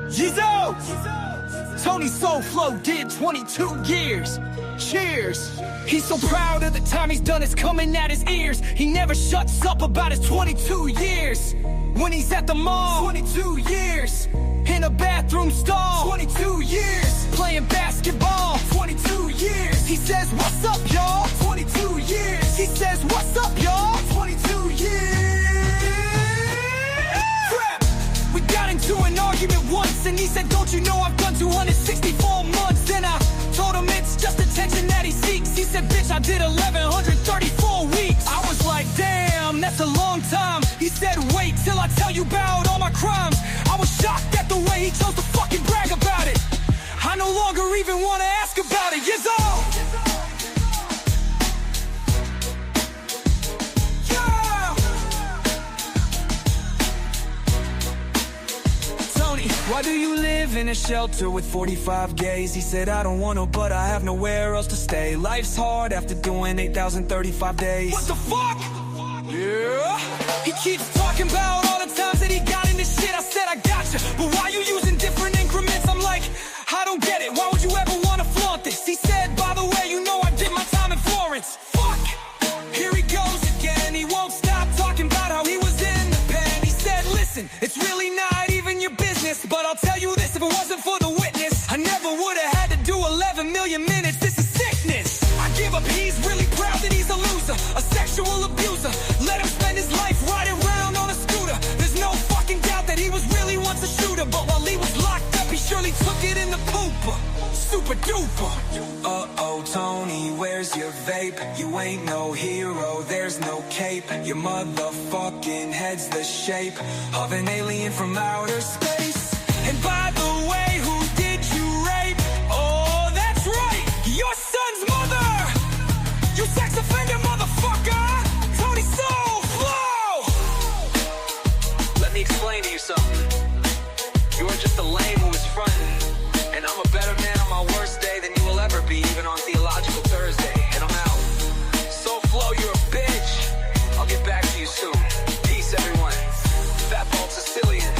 Yizo! Tony Soul Flow did 22 years. Cheers! He's so proud of the time he's done, it's coming at his ears. He never shuts up about his 22 years. When he's at the mall, 22 years. In a bathroom stall, 22 years. Playing basketball, 22 years. He says, what's up, y'all? 22 years. He says, what's up, y'all? 22 years. Crap! We got into an argument once, and he said, don't you know I've done 264 months? Then I told him it's just attention that he seeks. He said, bitch, I did 1,134 weeks. I was like, damn, that's a long time. He said, wait till I tell you about all my crimes. I was shocked at the way he chose to fucking brag about it. I no longer even want to ask about it. Yes, all. Tony, why do you live in a shelter with 45 gays? He said, I don't want to, but I have nowhere else to stay. Life's hard after doing 8,035 days. What the fuck? Yeah. He keeps talking about all the times that he got in this shit. I said, I gotcha, but why you using different increments? I'm like, I don't get it. Why would you ever want to flaunt this? He said, by the way, you know I did my time in Florence. Fuck. Here he goes again. He won't stop talking about how he was in the pen. He said, listen, it's really not even your business, but I'll tell you this, if it wasn't for the witness, I never would have had to do 11 million minutes. This is sickness. I give up. He's really proud that he's a loser, a sexual abuser. Let him spend his life riding around on a scooter. There's no fucking doubt that he was really once a shooter, but while he was locked up, he surely took it in the pooper. Super duper. Uh-oh, Tony, where's your vape? You ain't no hero, there's no cape. Your motherfucking head's the shape of an alien from outer space. And by the way, who did you rape? Oh, that's right, your son's mother. You sex offender, motherfucker. Tony Soul Flow. Let me explain to you something. You are just a lame who is fronting, and I'm a better man on my worst day than you will ever be, even on Theological Thursday. And I'm out. Soul Flow, you're a bitch. I'll get back to you soon. Peace, everyone. Venmo Bald-Sicilian.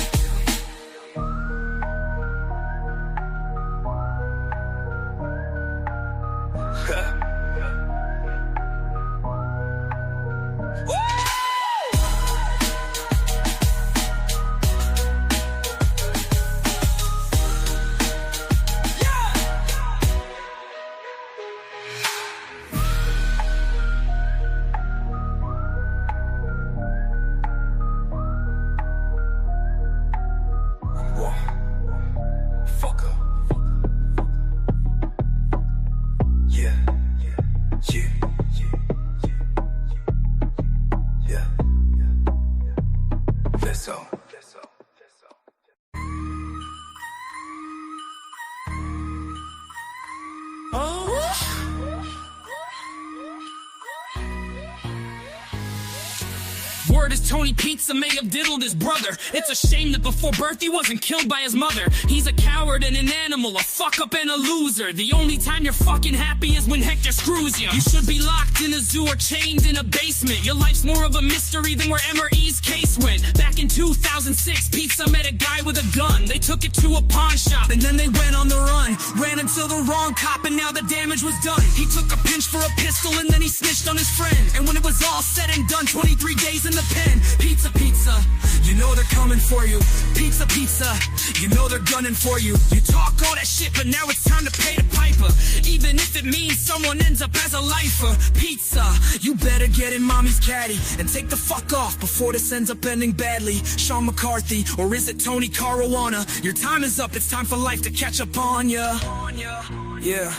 Word is Tony Pizza may have diddled his brother. It's a shame that before birth he wasn't killed by his mother. He's a coward and an animal, a fuck up and a loser. The only time you're fucking happy is when Hector screws you. You should be locked in a zoo or chained in a basement. Your life's more of a mystery than where MRE's case went. Back in 2006, Pizza met a guy with a gun. They took it to a pawn shop and then they went on the run. Ran until the wrong cop and now the damage was done. He took a pinch for a pistol and then he snitched on his friend. And when it was all said and done, 23 days in the pen. Pizza, pizza, you know they're coming for you. Pizza, pizza, you know they're gunning for you. You talk all that shit, but now it's time to pay the piper. Even if it means someone ends up as a lifer. Pizza, you better get in mommy's caddy and take the fuck off before this ends up ending badly. Sean McCarthy, or is it Tony Caruana? Your time is up, it's time for life to catch up on ya. Yeah.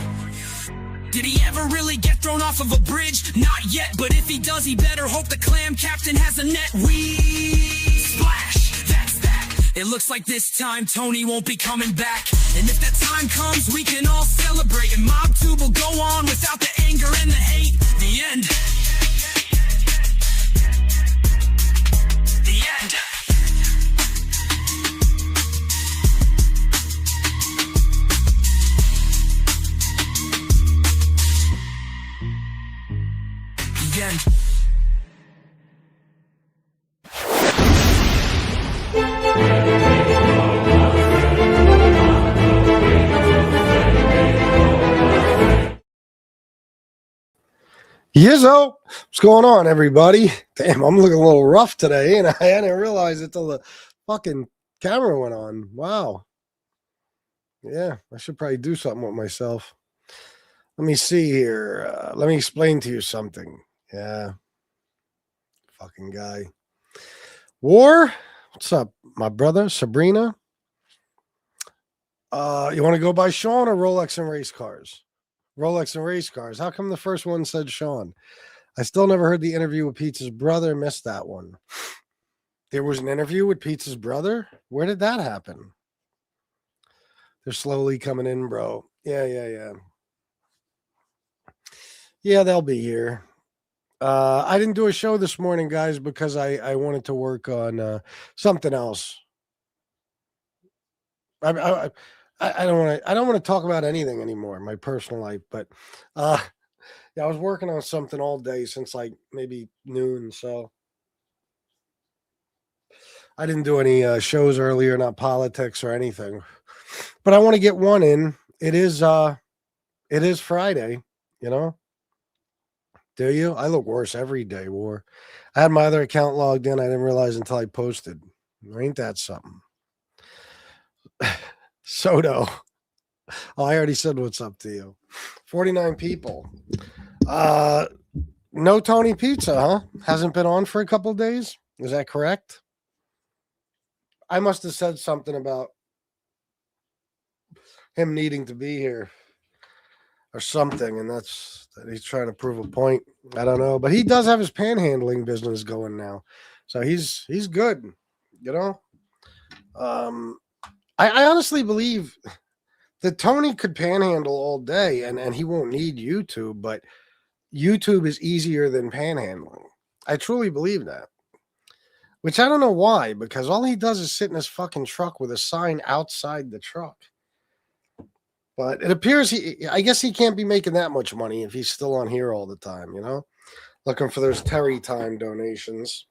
Did he ever really get thrown off of a bridge? Not yet, but if he does, he better hope the clam captain has a net. We splash, that's that. It looks like this time Tony won't be coming back. And if that time comes, we can all celebrate. And MobTube will go on without the anger and the hate. The end. The end. Yizzo, what's going on, everybody? Damn, I'm looking a little rough today, and I didn't realize it till the fucking camera went on. Wow. Yeah, I should probably do something with myself. Let me see here. Let me explain to you something. Yeah. Fucking guy. War? What's up, my brother, Sabrina? You want to go by Sean or Rolex and race cars? Rolex and race cars. How come the first one said Sean? I still never heard the interview with Pete's brother. Missed that one. There was an interview with Pete's brother? Where did that happen? They're slowly coming in, bro. Yeah. Yeah, they'll be here. I didn't do a show this morning, guys, because I wanted to work on something else. I don't want to talk about anything anymore, my personal life, but yeah, I was working on something all day since like maybe noon, so I didn't do any shows earlier, not politics or anything. But I want to get one in. It is Friday, you know? Do you? I look worse every day, War. I had my other account logged in. I didn't realize until I posted. Ain't that something? Soto. Oh, I already said what's up to you. 49 people. No Tony Pizza, huh? Hasn't been on for a couple days? Is that correct? I must have said something about him needing to be here or something, and that's that he's trying to prove a point. I don't know, but he does have his panhandling business going now, so he's good, you know. I honestly believe that Tony could panhandle all day, and he won't need YouTube, but YouTube is easier than panhandling. I truly believe that. Which I don't know why, because all he does is sit in his fucking truck with a sign outside the truck. But it appears I guess he can't be making that much money if he's still on here all the time, you know? Looking for those Terry time donations.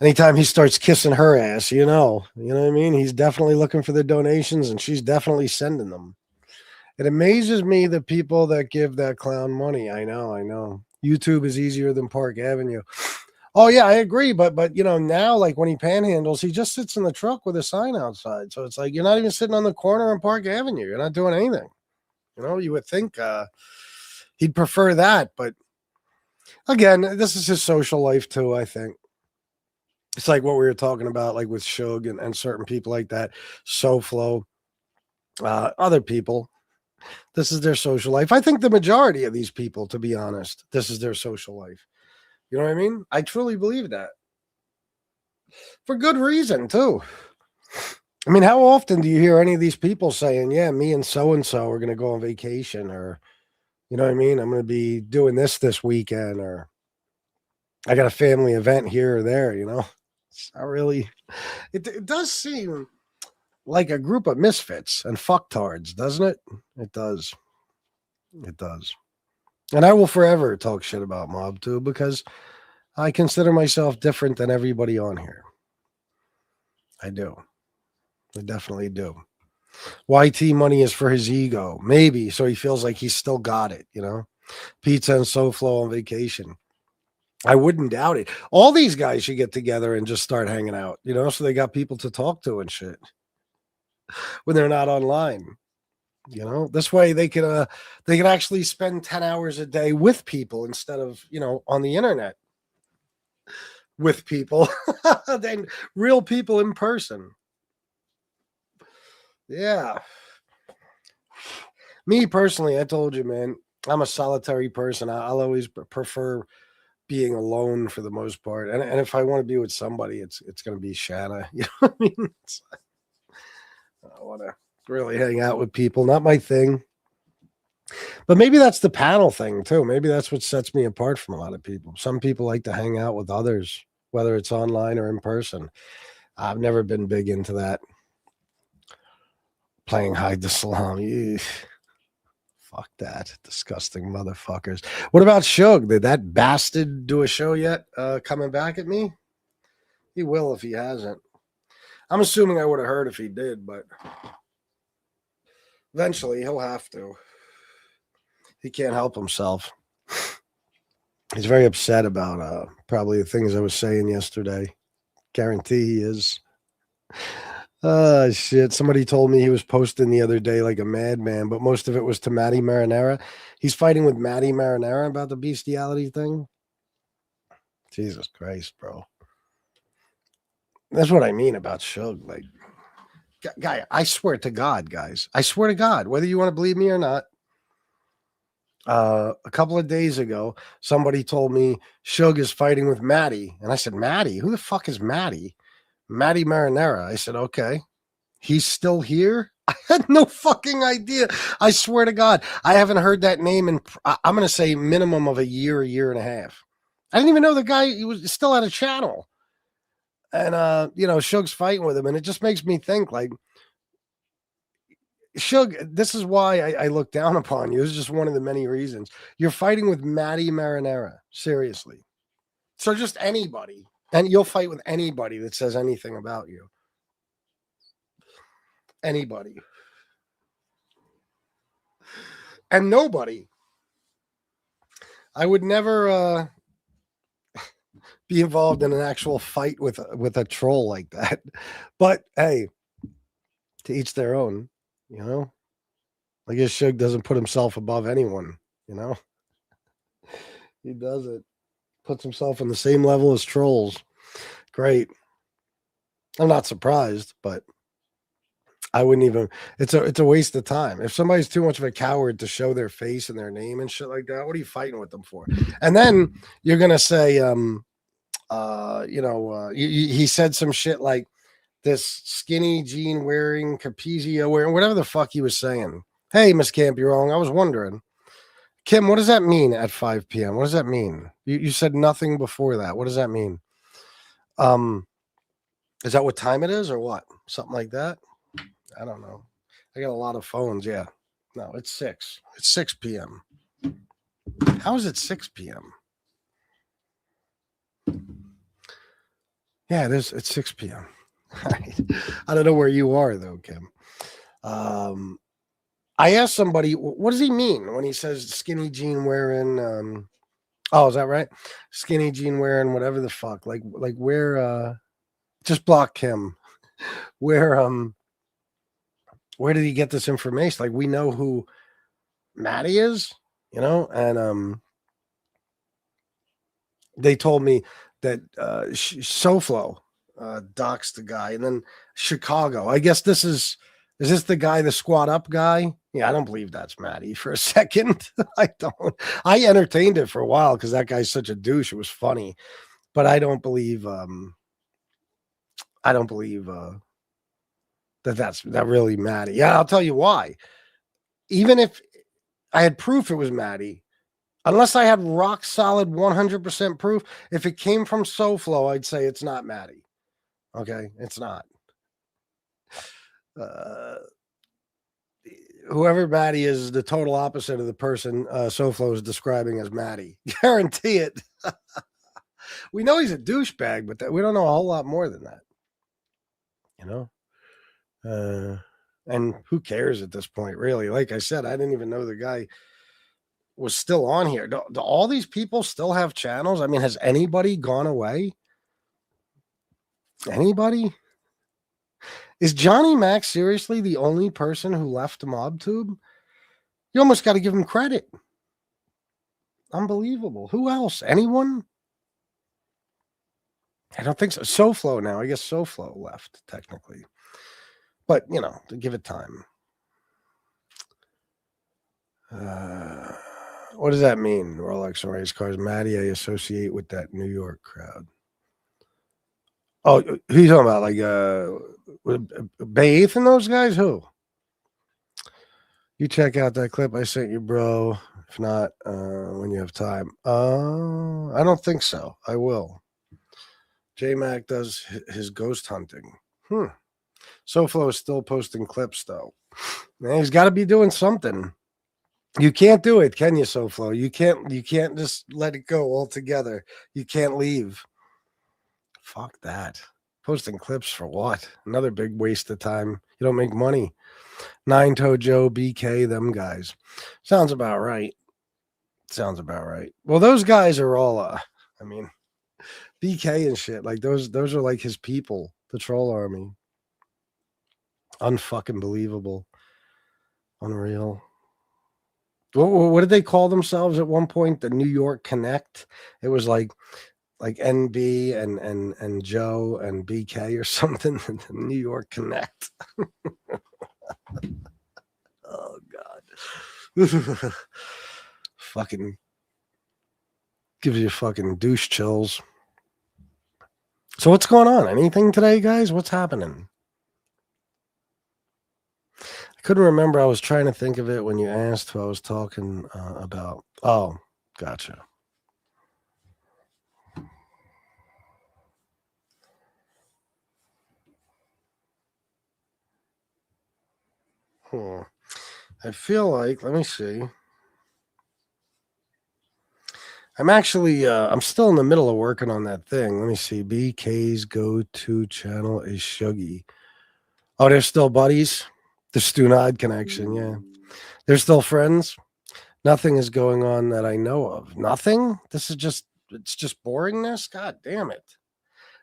Anytime he starts kissing her ass, you know what I mean? He's definitely looking for the donations, and she's definitely sending them. It amazes me the people that give that clown money. I know. YouTube is easier than Park Avenue. Oh yeah, I agree. But you know, now like when he panhandles, he just sits in the truck with a sign outside. So it's like you're not even sitting on the corner on Park Avenue. You're not doing anything. You know, you would think he'd prefer that. But again, this is his social life too, I think. It's like what we were talking about, like with Suge and certain people like that, SoFlo, other people. This is their social life. I think the majority of these people, to be honest, this is their social life. You know what I mean? I truly believe that. For good reason, too. I mean, how often do you hear any of these people saying, yeah, me and so are going to go on vacation, or, you know what I mean? I'm going to be doing this weekend, or I got a family event here or there, you know? It's not really. It does seem like a group of misfits and fucktards, doesn't it? It does. It does. And I will forever talk shit about MobTube because I consider myself different than everybody on here. I do. I definitely do. YT money is for his ego. Maybe. So he feels like he's still got it, you know? Pizza and SoFlo on vacation. I wouldn't doubt it. All these guys should get together and just start hanging out, you know, so they got people to talk to and shit when they're not online. You know, this way they can actually spend 10 hours a day with people instead of, you know, on the internet with people than real people in person. Yeah. Me personally, I told you, man, I'm a solitary person. I'll always prefer being alone for the most part. And if I want to be with somebody, it's going to be Shanna. You know what I mean? I want to really hang out with people. Not my thing. But maybe that's the panel thing too. Maybe that's what sets me apart from a lot of people. Some people like to hang out with others, whether it's online or in person. I've never been big into that. Playing hide the salami. Fuck that. Disgusting motherfuckers. What about Suge? Did that bastard do a show yet? Coming back at me? He will if he hasn't. I'm assuming I would have heard if he did, but eventually he'll have to. He can't help himself. He's very upset about probably the things I was saying yesterday. Guarantee he is. Shit. Somebody told me he was posting the other day like a madman, but most of it was to Matty Marinara. He's fighting with Matty Marinara about the bestiality thing. Jesus Christ, bro. That's what I mean about Suge. Like, guy, I swear to God, guys. I swear to God, whether you want to believe me or not, a couple of days ago, somebody told me Suge is fighting with Matty. And I said, Matty? Who the fuck is Matty? Matty Marinara. I said, okay. He's still here? I had no fucking idea. I swear to God, I haven't heard that name in, I'm going to say minimum of a year and a half. I didn't even know the guy, he was still at a channel. And, Suge's fighting with him. And it just makes me think, like, Suge, this is why I look down upon you. This is just one of the many reasons. You're fighting with Matty Marinara. Seriously. So just anybody. And you'll fight with anybody that says anything about you. Anybody. And nobody. I would never be involved in an actual fight with a troll like that. But hey, to each their own, you know? I guess Suge doesn't put himself above anyone, you know? He doesn't. Puts himself on the same level as trolls. Great. I'm not surprised, but I wouldn't even. It's a waste of time. If somebody's too much of a coward to show their face and their name and shit like that, what are you fighting with them for? And then you're gonna say, he said some shit like this skinny jean wearing, Capizio wearing, whatever the fuck he was saying. Hey, Miss Camp, you're wrong. I was wondering, Kim, what does that mean at 5 p.m.? What does that mean? You said nothing before that. What does that mean? Is that what time it is or what? Something like that? I don't know. I got a lot of phones. Yeah. No, it's 6. It's 6 p.m. How is it 6 p.m.? Yeah, it is. It's 6 p.m. I don't know where you are, though, Kim. I asked somebody, what does he mean when he says skinny jean wearing? Is that right? Skinny jean wearing, whatever the fuck. Like where? Just block Kim. Where did he get this information? Like, we know who Matty is, and they told me that SoFlo doxed the guy, and then Chicago. I guess is this the guy, the squat up guy? Yeah, I don't believe that's Matty for a second. I don't. I entertained it for a while because that guy's such a douche. It was funny, but I don't believe. That's really Matty. Yeah, I'll tell you why. Even if I had proof it was Matty, unless I had rock solid 100% proof, if it came from SoFlo, I'd say it's not Matty. Okay, it's not. Whoever Matty is the total opposite of the person SoFlo is describing as Matty. Guarantee it. We know he's a douchebag, but we don't know a whole lot more than that. And who cares at this point, really? Like I said, I didn't even know the guy was still on here. Do all these people still have channels? I mean, has anybody gone away? Anybody? Is Johnny Mac seriously the only person who left MobTube? You almost got to give him credit. Unbelievable. Who else? Anyone? I don't think so. SoFlo now. I guess SoFlo left, technically. But, to give it time. What does that mean? Rolex and race cars. Matty, I associate with that New York crowd. Oh, who you talking about? Like Bay 8th and those guys? Who? You check out that clip I sent you, bro. If not, when you have time. I don't think so. I will. J-Mac does his ghost hunting. SoFlo is still posting clips, though. Man, he's got to be doing something. You can't do it, can you, SoFlo? You can't just let it go altogether. You can't leave. Fuck that. Posting clips for what? Another big waste of time. You don't make money. Nine Toe Joe, BK, them guys. Sounds about right. Sounds about right. Well, those guys are all, I mean, BK and shit. Like those are like his people, the troll army. Unfucking believable. Unreal. What did they call themselves at one point? The New York Connect. It was like NB and Joe and BK or something. The New York Connect. Oh God. Fucking gives you fucking douche chills. So what's going on? Anything today, guys? What's happening? I couldn't remember. I was trying to think of it when you asked who I was talking about. Oh, gotcha. I feel like, let me see. I'm actually, I'm still in the middle of working on that thing. Let me see. BK's go-to channel is Shuggy. Oh, they're still buddies? The Stunad connection, yeah. They're still friends? Nothing is going on that I know of. Nothing? This is just, it's just boringness? God damn it.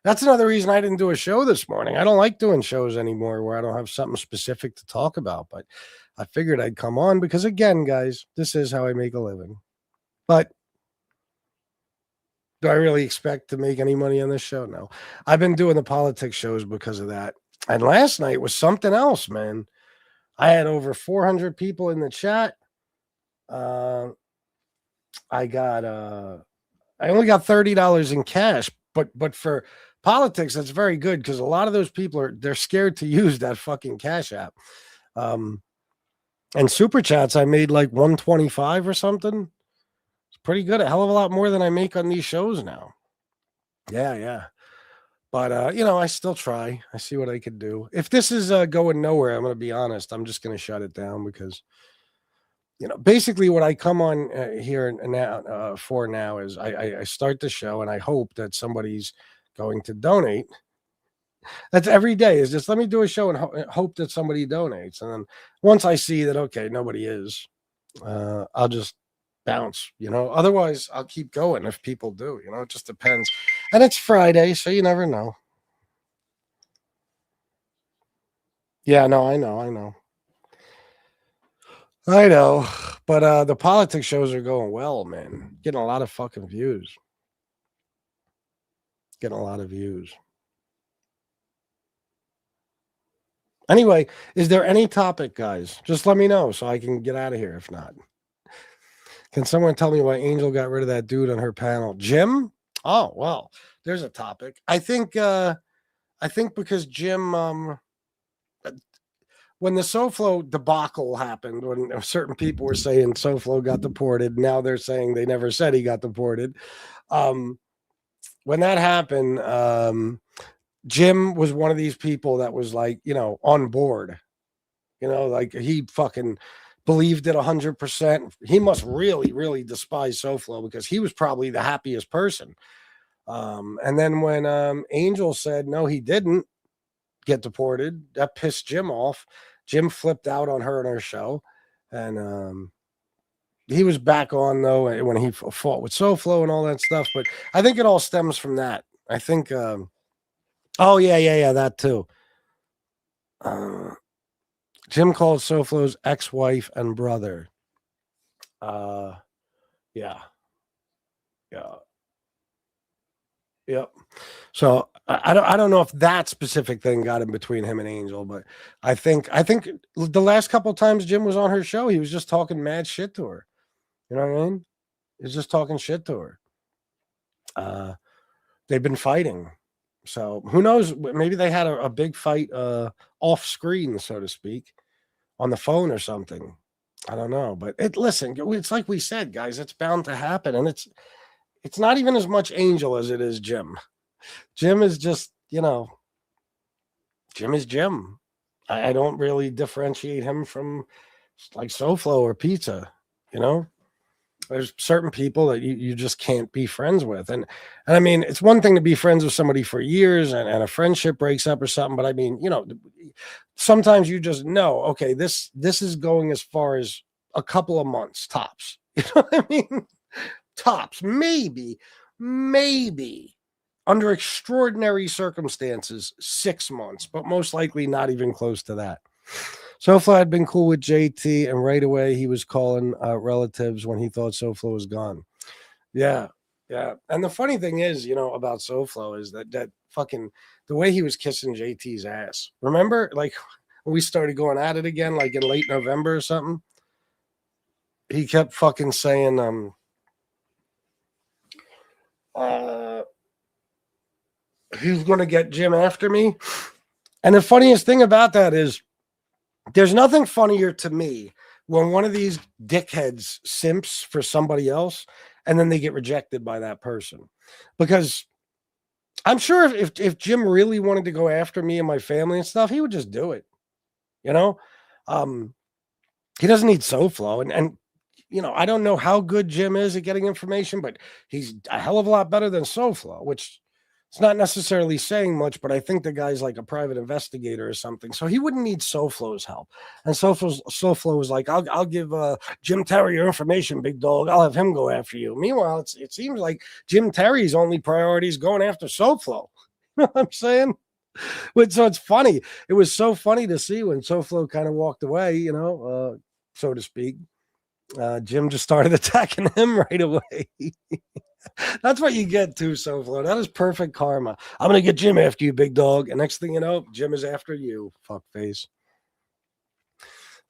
That's another reason I didn't do a show this morning. I don't like doing shows anymore where I don't have something specific to talk about, but I figured I'd come on because, again, guys, this is how I make a living. But do I really expect to make any money on this show? No. I've been doing the politics shows because of that. And last night was something else, man. I had over 400 people in the chat. I only got $30 in cash, but for politics, that's very good because a lot of those people they're scared to use that fucking Cash App. And super chats, I made like 125 or something. It's pretty good. A hell of a lot more than I make on these shows now. Yeah. But I still try. I see what I could do. If this is going nowhere, I'm going to be honest. I'm just going to shut it down because basically what I come on here now for now is I start the show and I hope that somebody's going to donate. That's every day is just let me do a show and hope that somebody donates. And then once I see that, okay, nobody is, I'll just bounce, otherwise I'll keep going if people do, it just depends. And it's Friday, so you never know. Yeah, no, I know. But the politics shows are going well, man. Getting a lot of fucking views. Anyway, is there any topic, guys? Just let me know so I can get out of here if not. Can someone tell me why Angel got rid of that dude on her panel? Jim? Oh, well, there's a topic. I think because Jim when the SoFlo debacle happened, when certain people were saying SoFlo got deported, now they're saying they never said he got deported. When that happened, Jim was one of these people that was like, on board. Like he fucking believed it 100%. He must really, really despise SoFlo because he was probably the happiest person. And then when Angel said, no, he didn't get deported, that pissed Jim off. Jim flipped out on her and her show. And he was back on, though, when he fought with SoFlo and all that stuff. But I think it all stems from that. I think, that too. Jim called SoFlo's ex-wife and brother. Yeah. Yep. So I don't know if that specific thing got in between him and Angel, but I think the last couple of times Jim was on her show, he was just talking mad shit to her. You know what I mean? He's just talking shit to her. They've been fighting. So who knows? Maybe they had a big fight off screen, so to speak, on the phone or something. I don't know. But listen, it's like we said, guys, it's bound to happen. And it's not even as much Angel as it is Jim. Jim is just, Jim is Jim. I don't really differentiate him from like SoFlo or Pizza, There's certain people that you just can't be friends with. And I mean, it's one thing to be friends with somebody for years and a friendship breaks up or something. But I mean, sometimes you just know, okay, this is going as far as a couple of months tops. You know what I mean? Tops, maybe under extraordinary circumstances, 6 months, but most likely not even close to that. SoFlo had been cool with JT, and right away he was calling relatives when he thought SoFlo was gone. Yeah, yeah. And the funny thing is, about SoFlo is that fucking the way he was kissing JT's ass. Remember, like when we started going at it again, like in late November or something. He kept fucking saying, he's gonna get Jim after me. And the funniest thing about that is there's nothing funnier to me when one of these dickheads simps for somebody else and then they get rejected by that person. Because I'm sure if Jim really wanted to go after me and my family and stuff, he would just do it. He doesn't need SoFlo. And I don't know how good Jim is at getting information, but he's a hell of a lot better than SoFlo, which it's not necessarily saying much, but I think the guy's like a private investigator or something. So he wouldn't need SoFlo's help. And SoFlo was like, I'll give Jim Terry your information, big dog. I'll have him go after you. Meanwhile, it seems like Jim Terry's only priority is going after SoFlo. You know what I'm saying? So it's funny. It was so funny to see when SoFlo kind of walked away, so to speak. Jim just started attacking him right away. That's what you get too, SoFlo. That is perfect karma. I'm gonna get Jim after you, big dog. And next thing you know, Jim is after you, fuckface.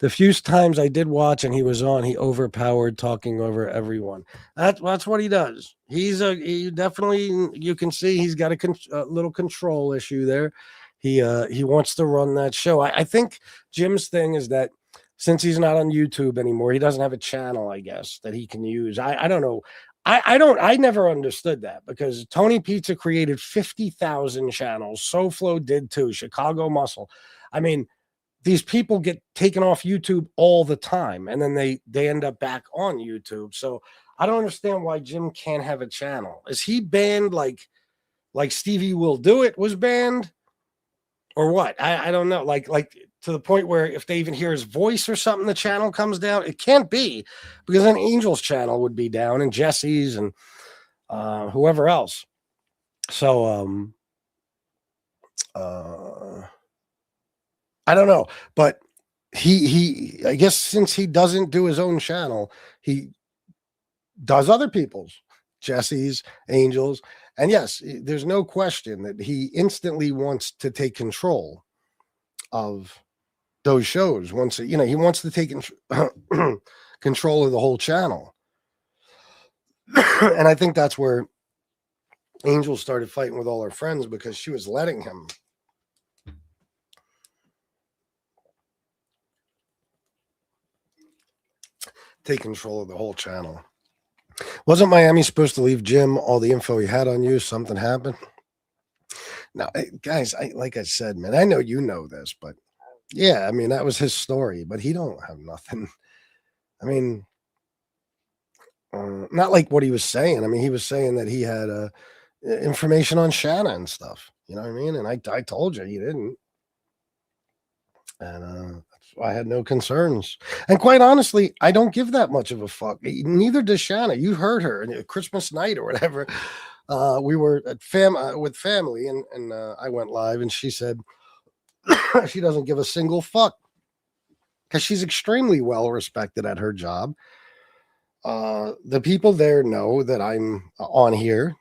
The few times I did watch and he was on, he overpowered, talking over everyone. That's what he does. He definitely, you can see he's got a little control issue there. He wants to run that show. I think Jim's thing is that since he's not on YouTube anymore, he doesn't have a channel, I guess, that he can use. I don't know. I never understood that because Tony Pizza created 50,000 channels. SoFlo did too. Chicago Muscle. I mean, these people get taken off YouTube all the time, and then they end up back on YouTube. So I don't understand why Jim can't have a channel. Is he banned like Stevie Will Do It was banned? Or what? I don't know. Like to the point where if they even hear his voice or something, the channel comes down. It can't be, because then Angel's channel would be down and Jesse's and whoever else. So I don't know, but he I guess since he doesn't do his own channel, he does other people's, Jesse's, Angel's. And yes, there's no question that he instantly wants to take control of those shows. Once he wants to take control of the whole channel. And I think that's where Angel started fighting with all her friends, because she was letting him take control of the whole channel. Wasn't Miami supposed to leave Jim all the info he had on you? Something happened? Now, guys, like I said, man, I know you know this, but yeah, I mean, that was his story, but he don't have nothing. I mean, not like what he was saying. I mean, he was saying that he had information on Shanna and stuff. You know what I mean? And I told you he didn't. And I had no concerns. And quite honestly, I don't give that much of a fuck. Neither does Shanna. You heard her Christmas night or whatever. We were at with family, and I went live, and she said she doesn't give a single fuck because she's extremely well respected at her job. The people there know that I'm on here,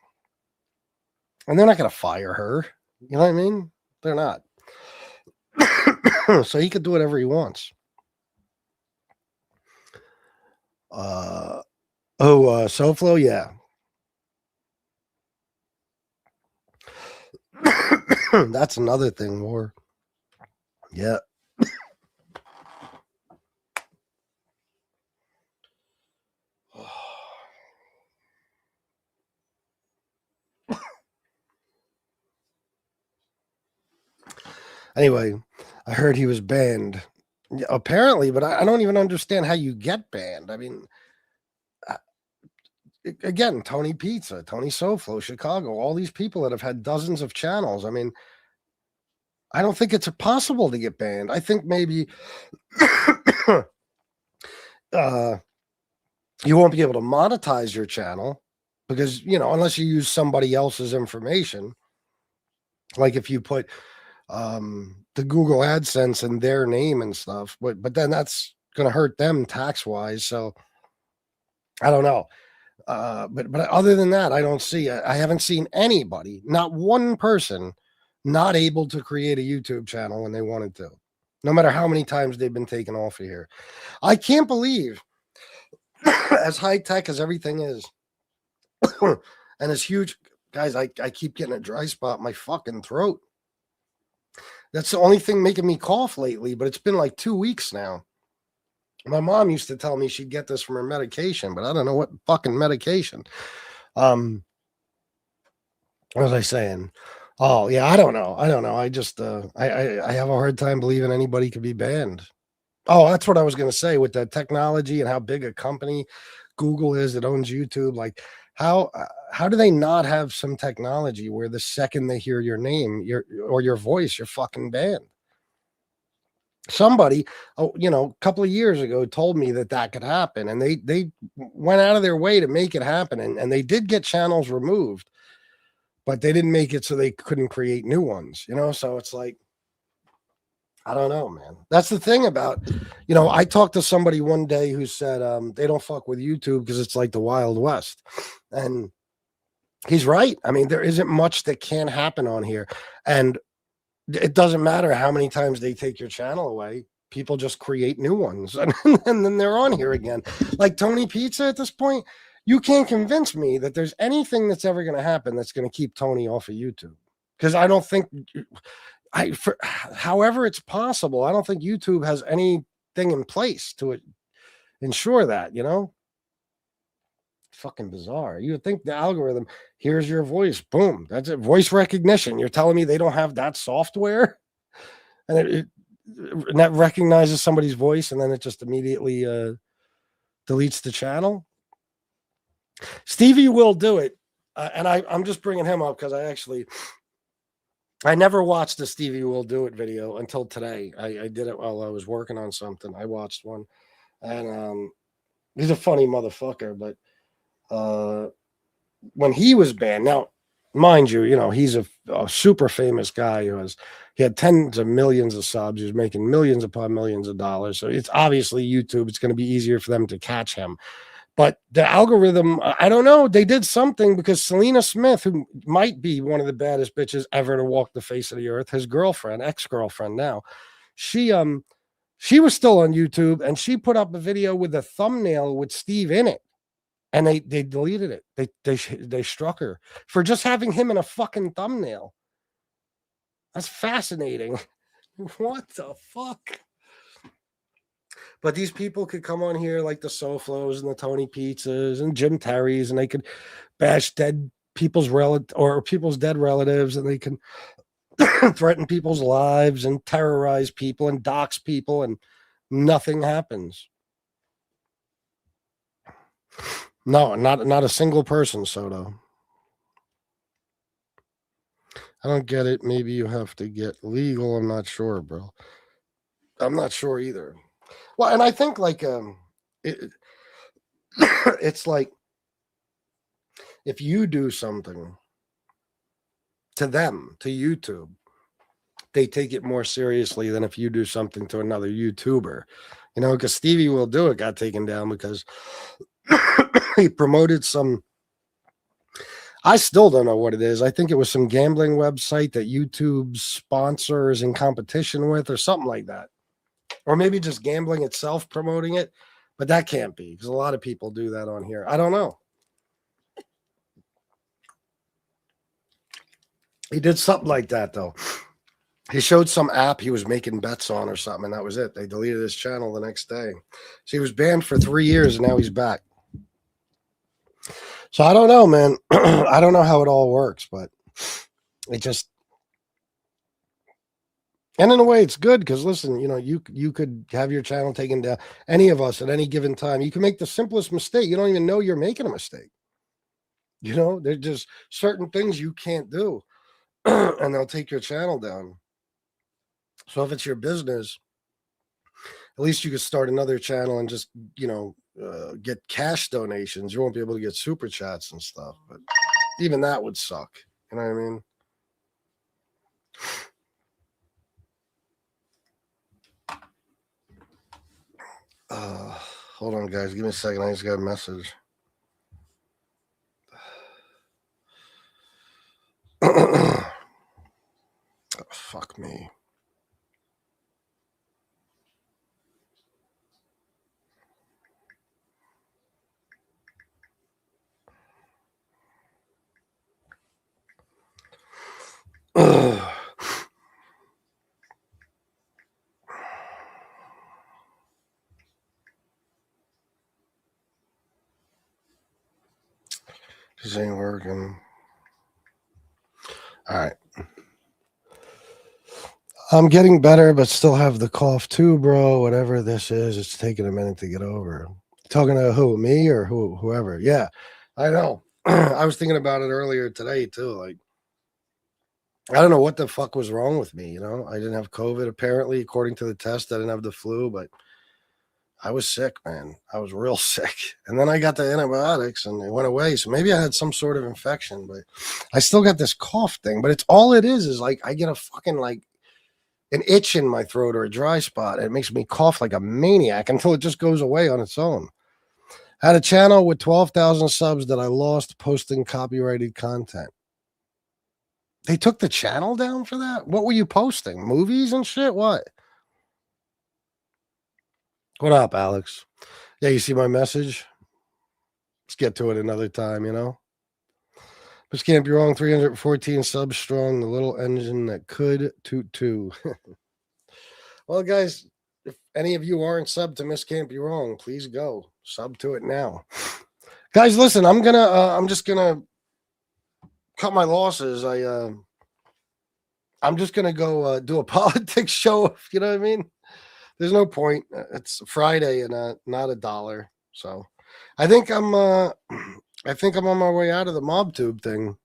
and they're not going to fire her. You know what I mean? They're not. So he could do whatever he wants. SoFlo, yeah. That's another thing, more. Yeah. Anyway, I heard he was banned. Apparently, but I don't even understand how you get banned. I mean, again, Tony Pizza, Tony SoFlo, Chicago, all these people that have had dozens of channels. I mean, I don't think it's possible to get banned. I think maybe You won't be able to monetize your channel because, unless you use somebody else's information, like if you put the Google AdSense in their name and stuff, but then that's going to hurt them tax wise. So I don't know. But other than that, I haven't seen anybody, not one person, not able to create a YouTube channel when they wanted to, no matter how many times they've been taken off of here. I can't believe, as high tech as everything is, and as huge, guys, I keep getting a dry spot in my fucking throat. That's the only thing making me cough lately, but it's been like 2 weeks now. My mom used to tell me she'd get this from her medication, but I don't know what fucking medication. What was I saying? Oh, yeah, I don't know. I just, I have a hard time believing anybody could be banned. Oh, that's what I was going to say with the technology and how big a company Google is that owns YouTube. Like, how do they not have some technology where the second they hear your name, your voice, you're fucking banned? Somebody, a couple of years ago told me that could happen, and they went out of their way to make it happen, and they did get channels removed, but they didn't make it so they couldn't create new ones, so it's like, I don't know, man. That's the thing about, I talked to somebody one day who said they don't fuck with YouTube because it's like the Wild West, and he's right. I mean, there isn't much that can happen on here, and it doesn't matter how many times they take your channel away. People just create new ones, and then they're on here again. Like Tony Pizza at this point, you can't convince me that there's anything that's ever going to happen that's going to keep Tony off of YouTube. Because I don't think, however it's possible, I don't think YouTube has anything in place to ensure that, Fucking bizarre. You would think the algorithm hears your voice, boom, that's it. Voice recognition. You're telling me they don't have that software, and it recognizes somebody's voice, and then it just immediately deletes the channel. Stevie will do it, and I'm just bringing him up because I never watched the Stevie Will Do It video until today. I did it while I was working on something. I watched one, and he's a funny motherfucker, but when he was banned, now mind you, he's a super famous guy he had tens of millions of subs. He was making millions upon millions of dollars. So it's obviously YouTube. It's going to be easier for them to catch him. But the algorithm, I don't know. They did something because Selena Smith, who might be one of the baddest bitches ever to walk the face of the earth, his girlfriend, ex-girlfriend now, she was still on YouTube, and she put up a video with a thumbnail with Steve in it. And they deleted it. They struck her for just having him in a fucking thumbnail. That's fascinating. What the fuck? But these people could come on here like the SoFlos and the Tony Pizzas and Jim Terry's, and they could bash dead people's people's dead relatives, and they can threaten people's lives and terrorize people and dox people, and nothing happens. No, not a single person, Soto. I don't get it. Maybe you have to get legal. I'm not sure, bro. I'm not sure either. Well, and I think like it's like if you do something to them, to YouTube, they take it more seriously than if you do something to another YouTuber. Because Stevie Will Do It got taken down because he promoted some, I still don't know what it is. I think it was some gambling website that YouTube sponsors in competition with or something like that. Or maybe just gambling itself promoting it. But that can't be because a lot of people do that on here. I don't know. He did something like that, though. He showed some app he was making bets on or something, and that was it. They deleted his channel the next day. So he was banned for 3 years, and now he's back. So I don't know, man. I don't know how it all works, but it just, and in a way it's good because listen, you could have your channel taken down. Any of us at any given time, you can make the simplest mistake. You don't even know you're making a mistake. There's just certain things you can't do, and they'll take your channel down. So if it's your business, At least you could start another channel and just, get cash donations. You won't be able to get super chats and stuff, but even that would suck. You know what I mean? Hold on, guys. Give me a second. I just got a message. Oh, fuck me. This ain't working. All right. I'm getting better, but still have the cough too, bro. Whatever this is, it's taking a minute to get over. Talking to who? Me or whoever? Yeah, I know. I was thinking about it earlier today too. Like, I don't know what the fuck was wrong with me. I didn't have COVID. Apparently, according to the test, I didn't have the flu, but I was sick, man. I was real sick. And then I got the antibiotics and it went away. So maybe I had some sort of infection, but I still got this cough thing. But it's all it is like I get a fucking like an itch in my throat or a dry spot. It makes me cough like a maniac until it just goes away on its own. I had a channel with 12,000 subs that I lost posting copyrighted content. They took the channel down for that? What were you posting? Movies and shit? What? What up, Alex? Yeah, you see my message? Let's get to it another time, This can't be wrong. 314 subs strong. The little engine that could toot too. Well, guys, if any of you aren't subbed to Miss Can't Be Wrong, please go sub to it now. Guys, listen, I'm just gonna cut my losses. I'm just gonna go do a politics show. You know what I mean? There's no point. It's Friday and not $1. So I think I'm on my way out of the MobTube thing.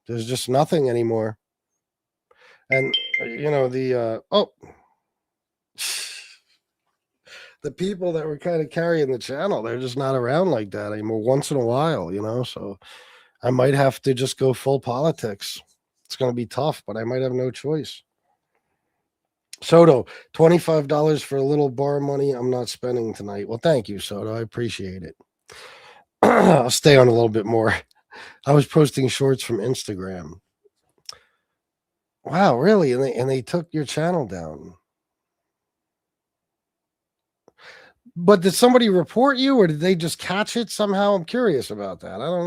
There's just nothing anymore. And the people that were kind of carrying the channel, they're just not around like that anymore once in a while, so I might have to just go full politics. It's going to be tough, but I might have no choice. Soto, $25 for a little bar money I'm not spending tonight. Well, thank you, Soto. I appreciate it. I'll stay on a little bit more. I was posting shorts from Instagram. Wow, really? And they took your channel down. But did somebody report you or did they just catch it somehow? I'm curious about that. I don't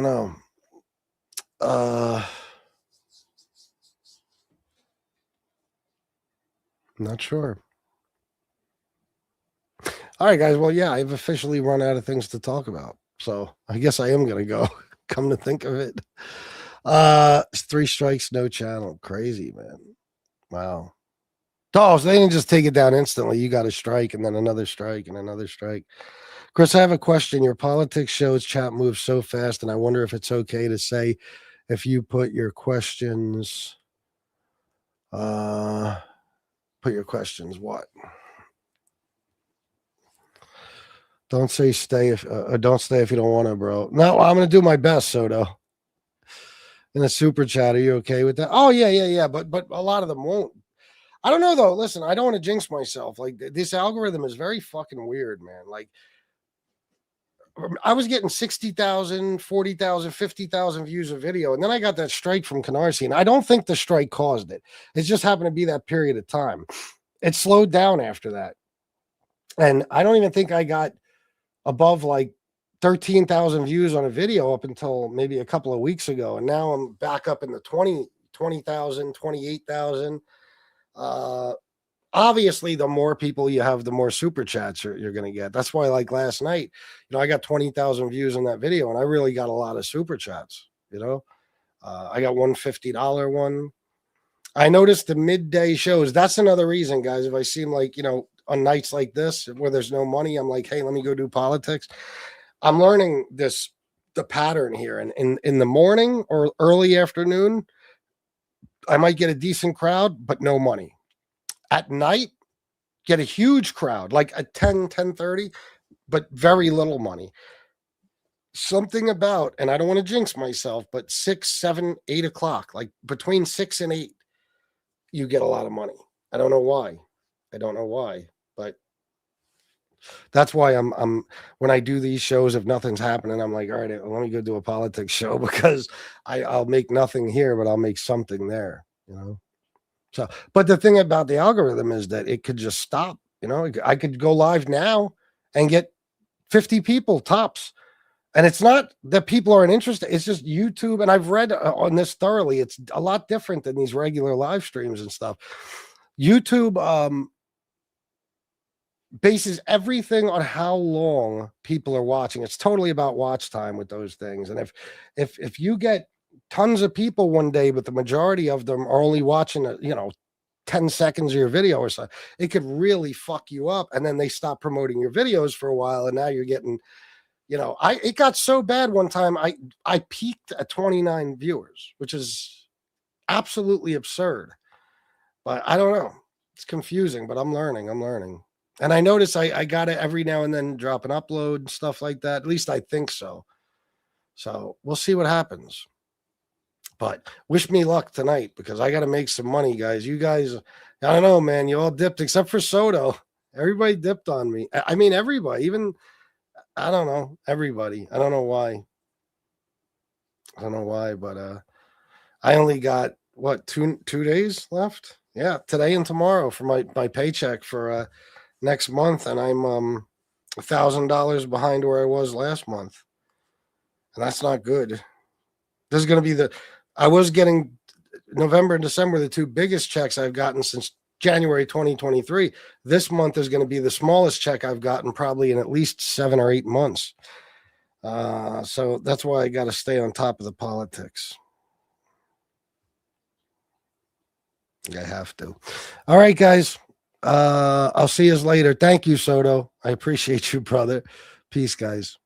know. Not sure. All right, guys. Well, yeah, I've officially run out of things to talk about. So I guess I am going to go. Come to think of it. 3 strikes, no channel. Crazy, man. Wow. Oh, so they didn't just take it down instantly. You got a strike and then another strike and another strike. Chris, I have a question. Your politics shows chat moves so fast, and I wonder if it's okay to say if you put your questions. What? Don't say stay if don't stay if you don't want to, bro. No, I'm gonna do my best, Soto. In a super chat, are you okay with that? Oh yeah. But a lot of them won't. I don't know though. Listen, I don't want to jinx myself. Like this algorithm is very fucking weird, man. Like I was getting 60,000, 40,000, 50,000 views a video, and then I got that strike from Canarsie, and I don't think the strike caused it. It just happened to be that period of time. It slowed down after that, and I don't even think I got above like 13,000 views on a video up until maybe a couple of weeks ago. And now I'm back up in the 20,000, 28,000. Obviously, the more people you have, the more super chats you're going to get. That's why, like last night, I got 20,000 views on that video, and I really got a lot of super chats. I got one $50 one. I noticed the midday shows. That's another reason, guys. If I seem like, on nights like this where there's no money, I'm like, hey, let me go do politics. I'm learning the pattern here. And in the morning or early afternoon, I might get a decent crowd, but no money. At night, get a huge crowd, like at 10, 10:30, but very little money. Something about, and I don't want to jinx myself, but 6, 7, 8 o'clock, like between 6 and 8, you get a lot of money. I don't know why. But that's why I'm when I do these shows, if nothing's happening, I'm like, all right, let me go do a politics show, because I'll make nothing here, but I'll make something there, you know? So, but the thing about the algorithm is that it could just stop, you know? I could go live now and get 50 people tops. And it's not that people aren't interested. It's just YouTube. And I've read on this thoroughly. It's a lot different than these regular live streams and stuff. YouTube bases everything on how long people are watching. It's totally about watch time with those things. And if you get tons of people one day, but the majority of them are only watching, 10 seconds of your video or so, it could really fuck you up. And then they stop promoting your videos for a while. And now you're getting, it got so bad one time. I peaked at 29 viewers, which is absolutely absurd. But I don't know. It's confusing, but I'm learning. And I notice I got it every now and then drop an upload and stuff like that. At least I think so. So we'll see what happens. But wish me luck tonight, because I got to make some money, guys. You guys, I don't know, man. You all dipped except for Soto. Everybody dipped on me. I mean, everybody, even, I don't know, everybody. I don't know why, but I only got, what, two days left? Yeah, today and tomorrow for my paycheck for next month, and I'm $1,000 behind where I was last month, and that's not good. This is going to be I was getting November and December, the two biggest checks I've gotten since January 2023. This month is going to be the smallest check I've gotten probably in at least 7 or 8 months. So that's why I got to stay on top of the politics. I have to. All right, guys. I'll see you later. Thank you, Soto. I appreciate you, brother. Peace, guys.